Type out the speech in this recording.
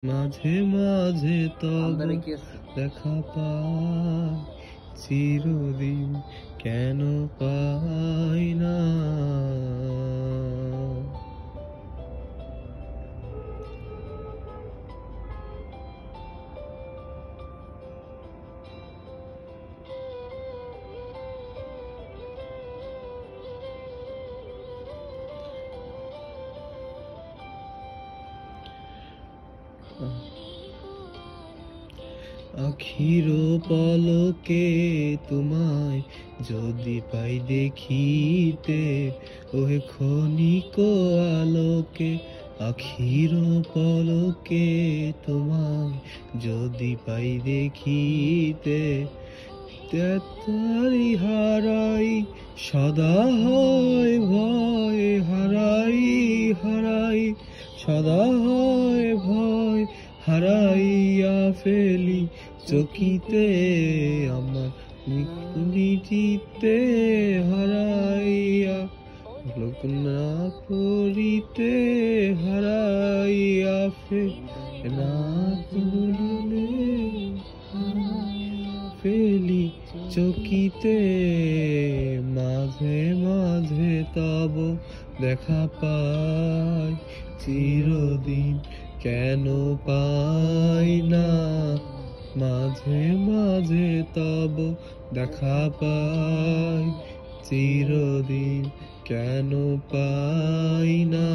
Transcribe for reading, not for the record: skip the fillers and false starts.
মাঝে মাঝে তব দেখা পাই, চিরদিন কেন পাই না। আখির পলকে তোমায় যদি পাই দেখিতে, ওহে ক্ষণিক আলোকে। আখির পলকে তোমায় যদি পাই দেখিতে, তারি হারাই সদা হয় ভয়, হারাই হারাই সদা হয় ভয়। হারাইয়া ফেলি চকিতে আমার নিজিতে, হারাইয়া লোক না করিতে, হারাইয়া না করিলে ফেলি চকিতে। মাঝে মাঝে তব দেখা পাই, চিরদিন কেন পাই না। মাঝে মাঝে তব দেখা পাই, চিরদিন কেন পাই না।